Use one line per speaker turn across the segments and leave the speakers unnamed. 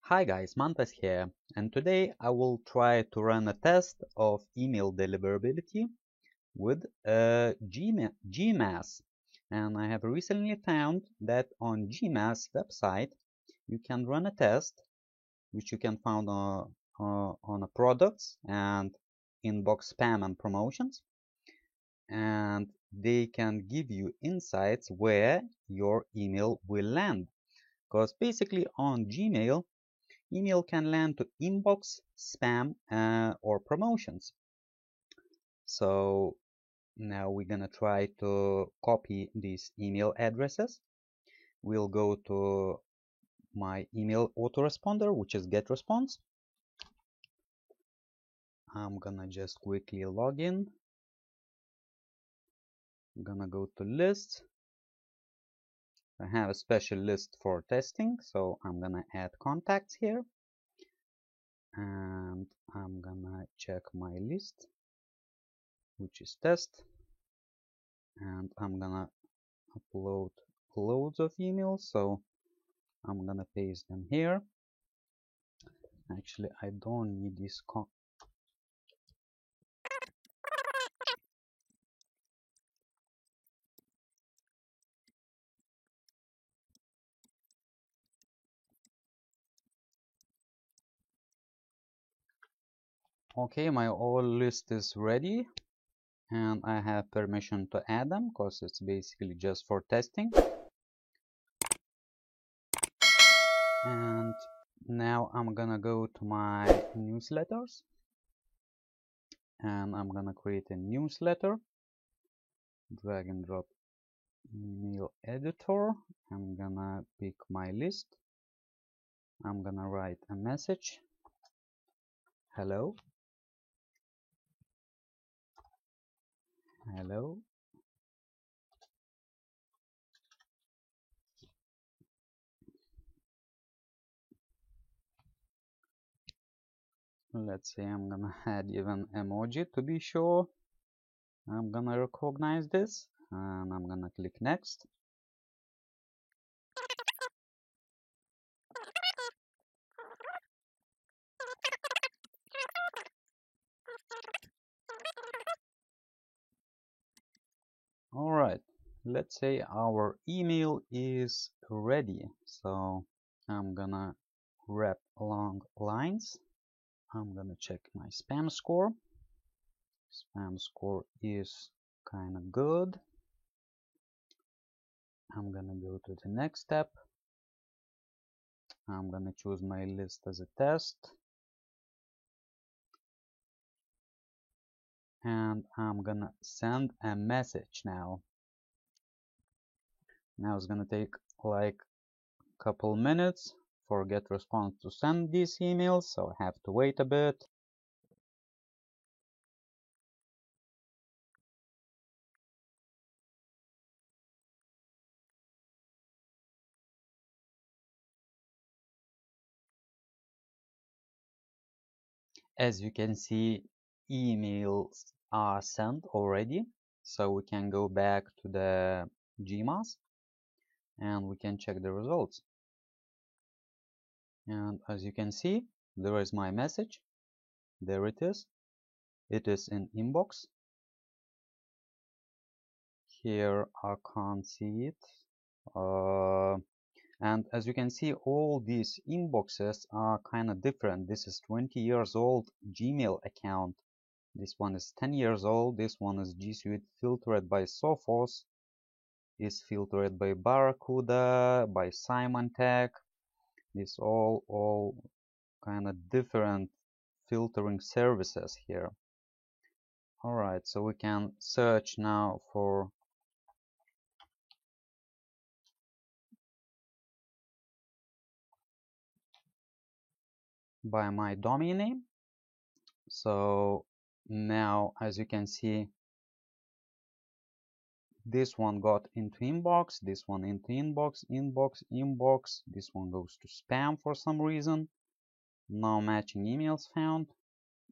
Hi guys, Mantas here, and today I will try to run a test of email deliverability with Gmass. And I have recently found that on Gmass website you can run a test which you can find on a products and inbox spam and promotions, and they can give you insights where your email will land. Because basically on Gmail, email can land to inbox, spam, or promotions. So now we're gonna try to copy these email addresses. We'll go to my email autoresponder, which is GetResponse. I'm gonna just quickly log in. I'm gonna go to list. I have a special list for testing, so I'm gonna add contacts here. And I'm gonna check my list, which is test. And I'm gonna upload loads of emails, so I'm gonna paste them here. Actually, I don't need this Okay, my all list is ready, and I have permission to add them because it's basically just for testing. And now I'm gonna go to my newsletters, and I'm gonna create a newsletter. Drag and drop email editor. I'm gonna pick my list. I'm gonna write a message. Hello. Hello. Let's say I'm gonna add even emoji to be sure. I'm gonna recognize this, and I'm gonna click next. Alright, let's say our email is ready. So I'm gonna wrap along lines. I'm gonna check my spam score. Spam score is kinda good. I'm gonna go to the next step. I'm gonna choose my list as a test. And I'm gonna send a message now. Now it's gonna take like a couple minutes for GetResponse to send these emails, so I have to wait a bit. As you can see, emails are sent already, so we can go back to the Gmass and we can check the results. And as you can see, there is my message. There it is. It is in inbox. Here I can't see it. And as you can see, all these inboxes are kind of different. This is 20 years old Gmail account. This one is 10 years old. This one is G Suite filtered by Sophos. Is filtered by Barracuda, by Symantec. This all kind of different filtering services here. Alright, so we can search now for by my domain name. So now, as you can see, this one got into inbox, this one into inbox, inbox. This one goes to spam for some reason. No matching emails found.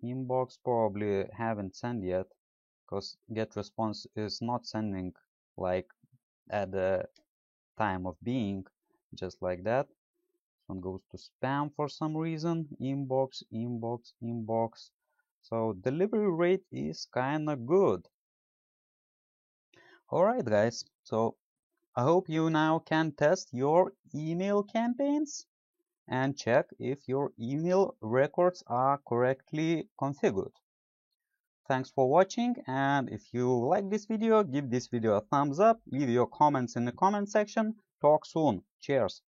Inbox probably haven't sent yet, because GetResponse is not sending like at the time of being, just like that. one goes to spam for some reason. Inbox, inbox, inbox. So delivery rate is kinda good. Alright guys, so I hope you now can test your email campaigns and check if your email records are correctly configured. Thanks for watching, and if you like this video, give this video a thumbs up, leave your comments in the comment section. Talk soon. Cheers.